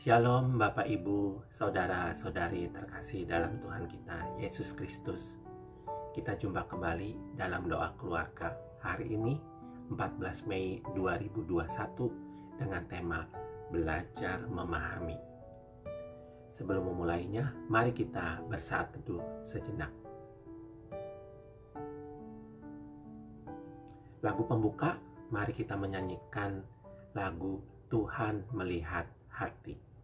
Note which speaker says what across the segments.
Speaker 1: Shalom Bapak Ibu, Saudara-saudari terkasih dalam Tuhan kita, Yesus Kristus. Kita jumpa kembali dalam doa keluarga hari ini, 14 Mei 2021, dengan tema Belajar Memahami. Sebelum memulainya, mari kita bersaat teduh sejenak. Lagu pembuka, mari kita menyanyikan lagu Tuhan Melihat Hati.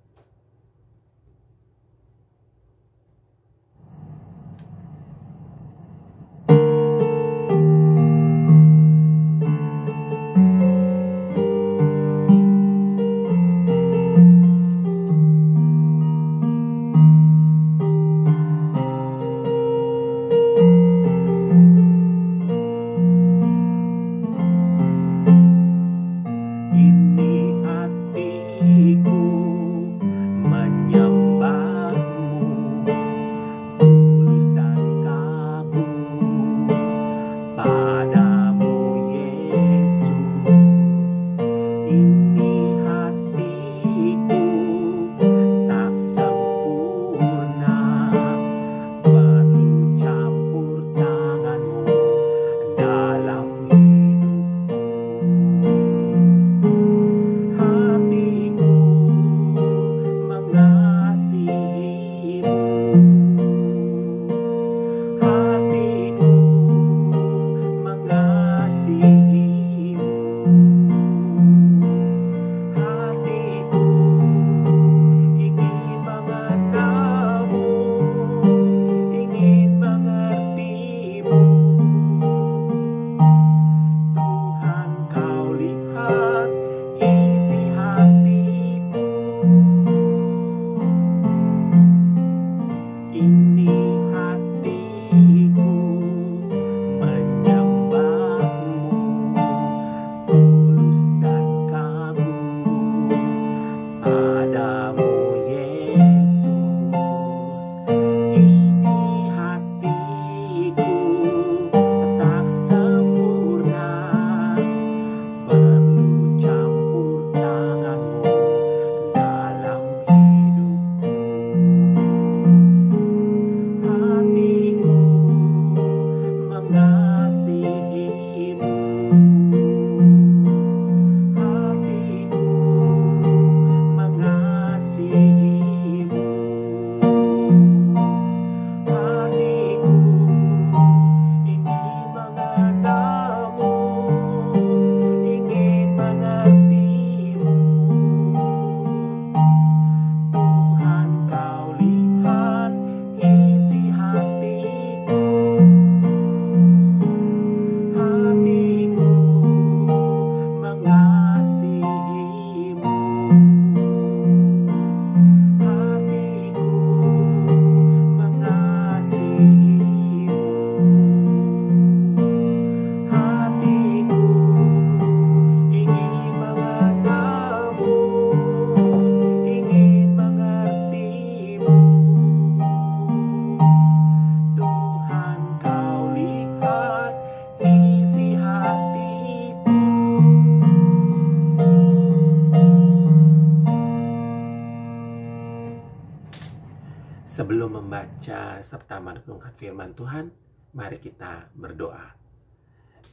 Speaker 1: Sebelum membaca serta merenungkan firman Tuhan, mari kita berdoa.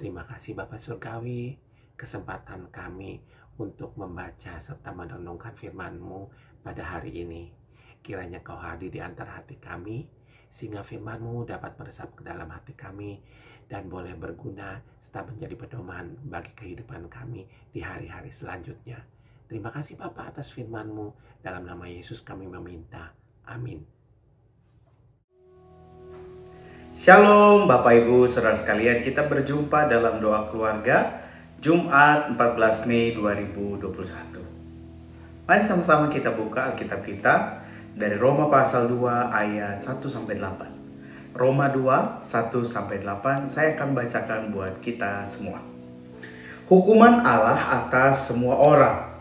Speaker 1: Terima kasih Bapa Surgawi, kesempatan kami untuk membaca serta merenungkan firman-Mu pada hari ini. Kiranya Kau hadir di antara hati kami, sehingga firman-Mu dapat meresap ke dalam hati kami dan boleh berguna serta menjadi pedoman bagi kehidupan kami di hari-hari selanjutnya. Terima kasih Bapa atas firman-Mu, dalam nama Yesus kami meminta. Amin.
Speaker 2: Shalom Bapak Ibu Saudara sekalian, kita berjumpa dalam doa keluarga Jumat 14 Mei 2021. Mari sama-sama kita buka Alkitab kita dari Roma pasal 2 ayat 1-8. Roma 2, 1-8, saya akan bacakan buat kita semua. Hukuman Allah atas semua orang.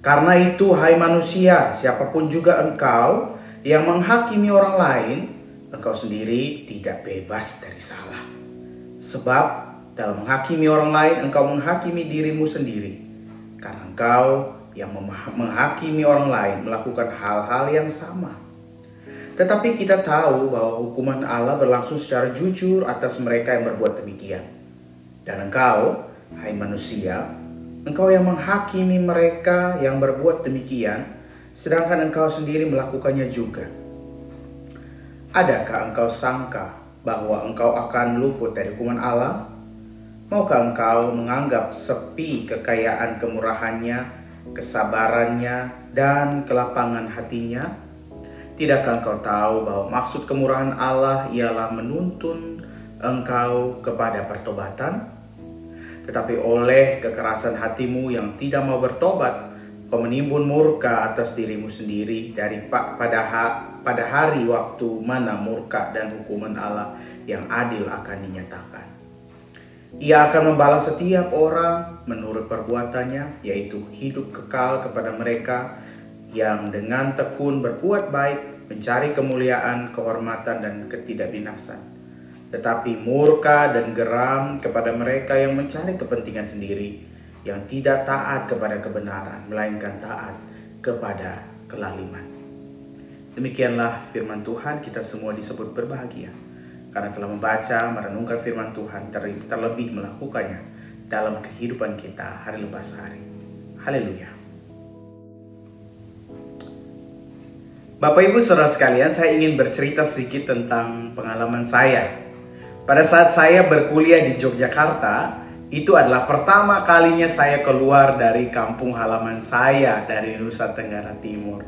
Speaker 2: Karena itu hai manusia, siapapun juga engkau yang menghakimi orang lain, engkau sendiri tidak bebas dari salah. Sebab dalam menghakimi orang lain, engkau menghakimi dirimu sendiri. Karena engkau yang menghakimi orang lain melakukan hal-hal yang sama. Tetapi kita tahu bahwa hukuman Allah berlangsung secara jujur atas mereka yang berbuat demikian. Dan engkau, hai manusia, engkau yang menghakimi mereka yang berbuat demikian, sedangkan engkau sendiri melakukannya juga. Adakah engkau sangka bahwa engkau akan luput dari hukuman Allah? Maukah engkau menganggap sepi kekayaan kemurahannya, kesabarannya, dan kelapangan hatinya? Tidakkah engkau tahu bahwa maksud kemurahan Allah ialah menuntun engkau kepada pertobatan? Tetapi oleh kekerasan hatimu yang tidak mau bertobat, kau menimbun murka atas dirimu sendiri pada hari waktu mana murka dan hukuman Allah yang adil akan dinyatakan. Ia akan membalas setiap orang menurut perbuatannya, yaitu hidup kekal kepada mereka yang dengan tekun berbuat baik, mencari kemuliaan, kehormatan, dan ketidakbinasan. Tetapi murka dan geram kepada mereka yang mencari kepentingan sendiri, yang tidak taat kepada kebenaran, melainkan taat kepada kelaliman. Demikianlah firman Tuhan, kita semua disebut berbahagia karena telah membaca, merenungkan firman Tuhan, terlebih melakukannya dalam kehidupan kita hari lepas hari. Haleluya. Bapak Ibu Saudara sekalian, saya ingin bercerita sedikit tentang pengalaman saya. Pada saat saya berkuliah di Yogyakarta, itu adalah pertama kalinya saya keluar dari kampung halaman saya dari Nusa Tenggara Timur.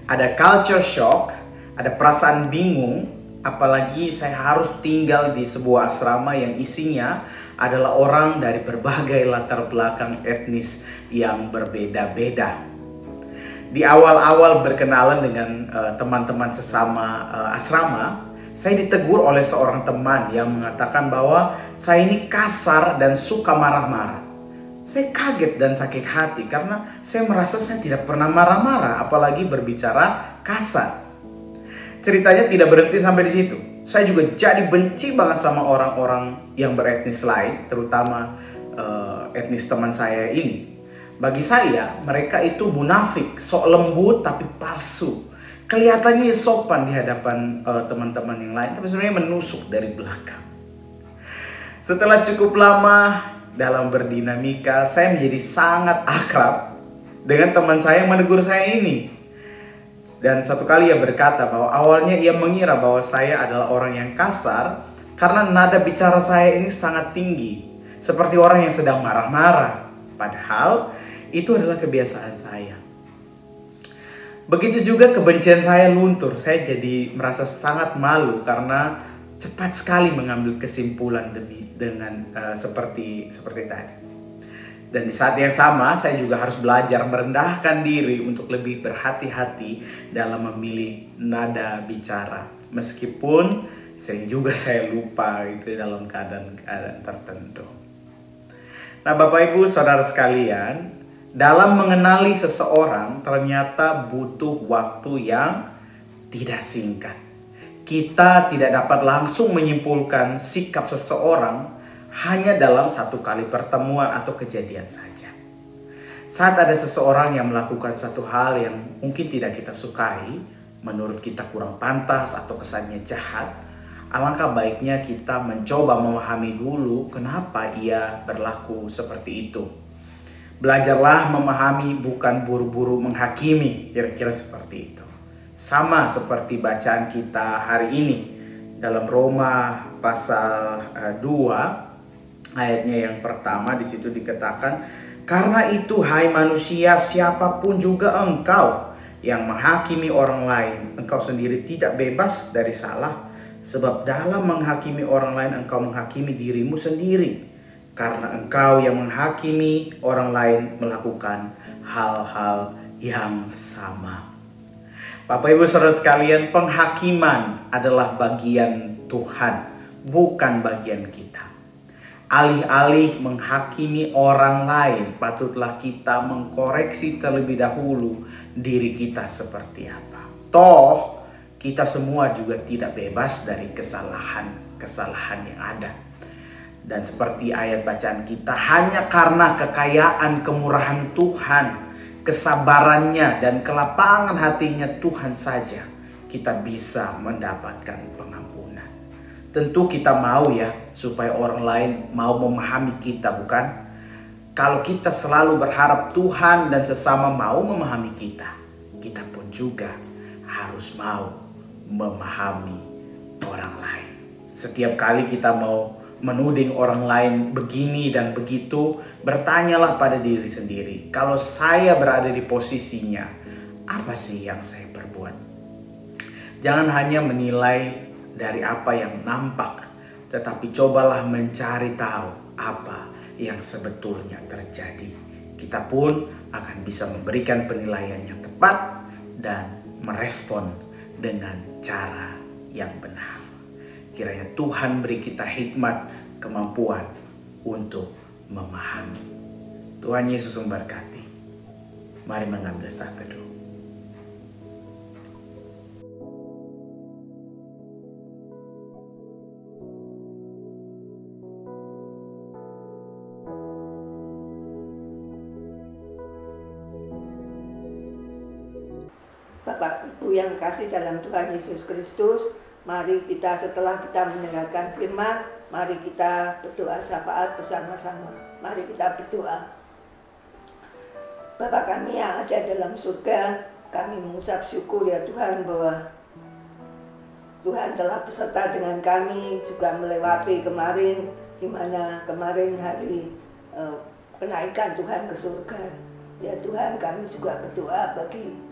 Speaker 2: Ada culture shock, ada perasaan bingung, apalagi saya harus tinggal di sebuah asrama yang isinya adalah orang dari berbagai latar belakang etnis yang berbeda-beda. Di awal-awal berkenalan dengan teman-teman sesama asrama, saya ditegur oleh seorang teman yang mengatakan bahwa saya ini kasar dan suka marah-marah. Saya kaget dan sakit hati karena saya merasa saya tidak pernah marah-marah, apalagi berbicara kasar. Ceritanya tidak berhenti sampai di situ. Saya juga jadi benci banget sama orang-orang yang beretnis lain, terutama etnis teman saya ini. Bagi saya, mereka itu munafik, sok lembut tapi palsu. Kelihatannya sopan di hadapan teman-teman yang lain, tapi sebenarnya menusuk dari belakang. Setelah cukup lama dalam berdinamika, saya menjadi sangat akrab dengan teman saya yang menegur saya ini. Dan satu kali ia berkata bahwa awalnya ia mengira bahwa saya adalah orang yang kasar karena nada bicara saya ini sangat tinggi, seperti orang yang sedang marah-marah. Padahal itu adalah kebiasaan saya. Begitu juga kebencian saya luntur. Saya jadi merasa sangat malu karena cepat sekali mengambil kesimpulan dengan seperti tadi. Dan di saat yang sama saya juga harus belajar merendahkan diri untuk lebih berhati-hati dalam memilih nada bicara. Meskipun sering juga saya lupa itu dalam keadaan tertentu. Nah, Bapak Ibu Saudara sekalian, dalam mengenali seseorang ternyata butuh waktu yang tidak singkat. Kita tidak dapat langsung menyimpulkan sikap seseorang hanya dalam satu kali pertemuan atau kejadian saja. Saat ada seseorang yang melakukan satu hal yang mungkin tidak kita sukai, menurut kita kurang pantas atau kesannya jahat, alangkah baiknya kita mencoba memahami dulu kenapa ia berlaku seperti itu. Belajarlah memahami, bukan buru-buru menghakimi, kira-kira seperti itu. Sama seperti bacaan kita hari ini dalam Roma pasal 2 ayatnya yang pertama, di situ dikatakan, karena itu hai manusia, siapapun juga engkau yang menghakimi orang lain, engkau sendiri tidak bebas dari salah, sebab dalam menghakimi orang lain engkau menghakimi dirimu sendiri. Karena engkau yang menghakimi orang lain melakukan hal-hal yang sama. Bapak Ibu Saudara sekalian, penghakiman adalah bagian Tuhan, bukan bagian kita. Alih-alih menghakimi orang lain, patutlah kita mengkoreksi terlebih dahulu diri kita seperti apa. Toh, kita semua juga tidak bebas dari kesalahan yang ada. Dan seperti ayat bacaan kita, hanya karena kekayaan kemurahan Tuhan, kesabarannya dan kelapangan hatinya Tuhan saja kita bisa mendapatkan pengampunan. Tentu kita mau ya supaya orang lain mau memahami kita, bukan? Kalau kita selalu berharap Tuhan dan sesama mau memahami kita, kita pun juga harus mau memahami orang lain. Setiap kali kita mau menuding orang lain begini dan begitu, bertanyalah pada diri sendiri, kalau saya berada di posisinya, apa sih yang saya perbuat? Jangan hanya menilai dari apa yang nampak, tetapi cobalah mencari tahu apa yang sebetulnya terjadi. Kita pun akan bisa memberikan penilaian yang tepat dan merespon dengan cara yang benar. Kiranya Tuhan beri kita hikmat, kemampuan untuk memahami. Tuhan Yesus memberkati. Mari mengambil saat teduh.
Speaker 3: Bapak Ibu yang kasih dalam Tuhan Yesus Kristus, mari kita setelah kita mendengarkan firman, mari kita berdoa syafaat bersama-sama. Mari kita berdoa. Bapa kami yang ada dalam surga, kami mengucap syukur ya Tuhan bahwa Tuhan telah beserta dengan kami juga melewati kemarin, di mana kemarin hari kenaikan Tuhan ke surga. Ya Tuhan, kami juga berdoa bagi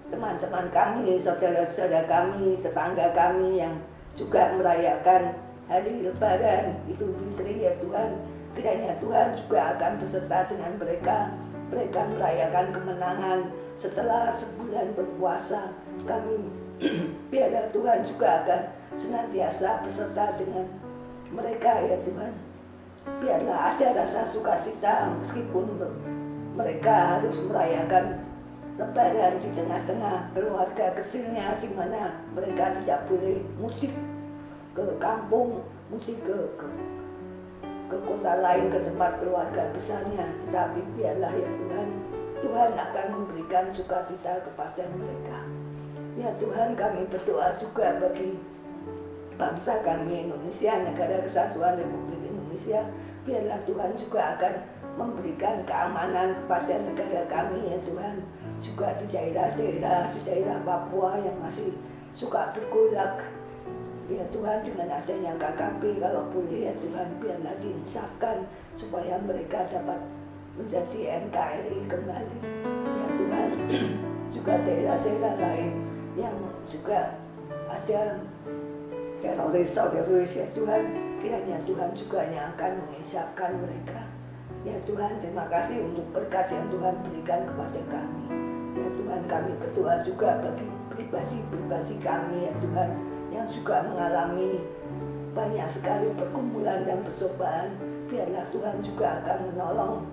Speaker 3: teman-teman kami, saudara-saudara kami, tetangga kami yang juga merayakan hari Lebaran Idul Fitri ya Tuhan. Kiranya Tuhan juga akan beserta dengan mereka. Mereka merayakan kemenangan setelah sebulan berpuasa. Kami biarlah Tuhan juga akan senantiasa beserta dengan mereka ya Tuhan. Biarlah ada rasa sukacita meskipun mereka harus merayakan Lebaran di tengah-tengah keluarga kecilnya, di mana mereka tidak boleh mudik ke kampung, mudik ke kota lain, ke tempat keluarga besarnya. Tetapi biarlah ya Tuhan, Tuhan akan memberikan sukacita kepada mereka. Ya Tuhan, kami berdoa juga bagi bangsa kami Indonesia, Negara Kesatuan Republik Indonesia. Biarlah Tuhan juga akan memberikan keamanan kepada negara kami ya Tuhan. Juga di daerah Papua yang masih suka bergolak ya Tuhan, dengan adanya KKP, kalau boleh ya Tuhan biarlah diinsafkan supaya mereka dapat menjadi NKRI kembali ya Tuhan. Juga daerah-daerah lain yang juga ada teroris ya Tuhan, kiranya Tuhan juga yang akan menginsafkan mereka. Ya Tuhan, terima kasih untuk berkat yang Tuhan berikan kepada kami. Ya Tuhan, kami berdoa juga bagi pribadi-pribadi kami ya Tuhan, yang juga mengalami banyak sekali pergumulan dan percobaan. Biarlah Tuhan juga akan menolong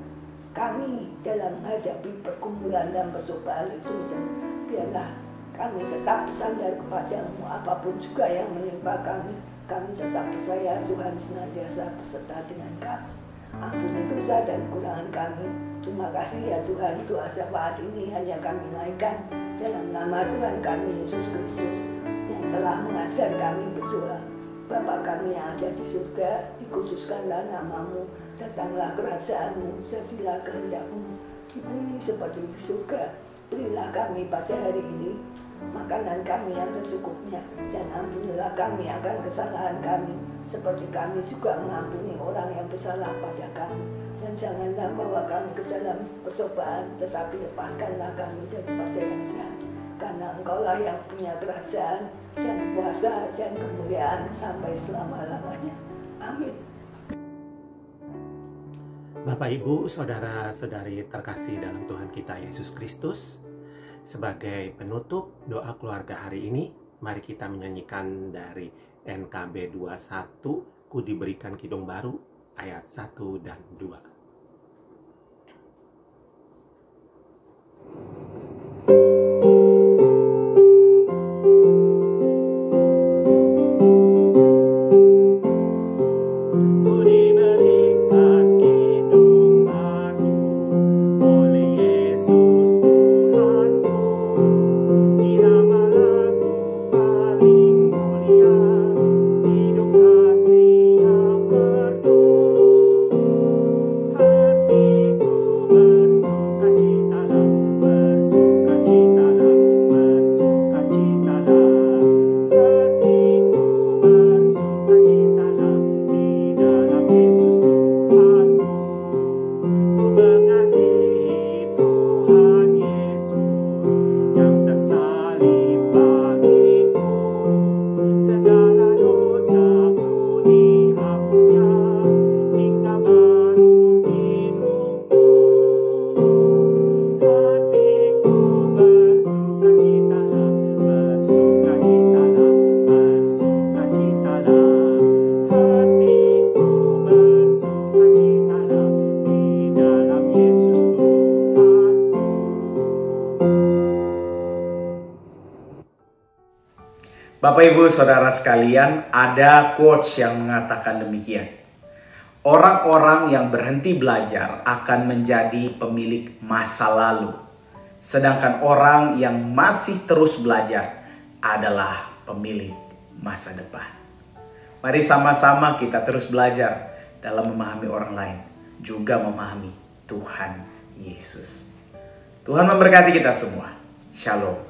Speaker 3: kami dalam menghadapi pergumulan dan percobaan itu. Dan biarlah kami tetap bersandar kepadamu apapun juga yang menimpa kami. Kami tetap percaya Tuhan senantiasa beserta dengan kami. Ampuni dosa dan kekurangan kami. Terima kasih ya Tuhan, doa syafaat ini hanya kami naikkan dalam nama Tuhan kami Yesus Kristus yang telah mengajar kami berdoa. Bapa kami yang ada di surga, dikuduskanlah namamu, datanglah kerajaanmu, jadilah kehendak-mu di bumi seperti di surga. Berilah kami pada hari ini makanan kami yang secukupnya, dan ampunilah kami akan kesalahan kami, seperti kami juga mengampuni orang yang bersalah pada kami. Dan janganlah bawa kami ke dalam percobaan, tetapi lepaskanlah kami daripada yang jahat. Karena Engkaulah yang punya kerajaan dan kuasa dan kemuliaan sampai selama-lamanya. Amin.
Speaker 1: Bapak, Ibu, Saudara-saudari terkasih dalam Tuhan kita Yesus Kristus, sebagai penutup doa keluarga hari ini, mari kita menyanyikan dari NKB 21, Ku diberikan kidung baru, ayat 1 dan 2. Ku diberikan kidung baru oleh Yesus
Speaker 2: Bapak Ibu Saudara sekalian, ada quotes yang mengatakan demikian. Orang-orang yang berhenti belajar akan menjadi pemilik masa lalu. Sedangkan orang yang masih terus belajar adalah pemilik masa depan. Mari sama-sama kita terus belajar dalam memahami orang lain, juga memahami Tuhan Yesus. Tuhan memberkati kita semua. Shalom.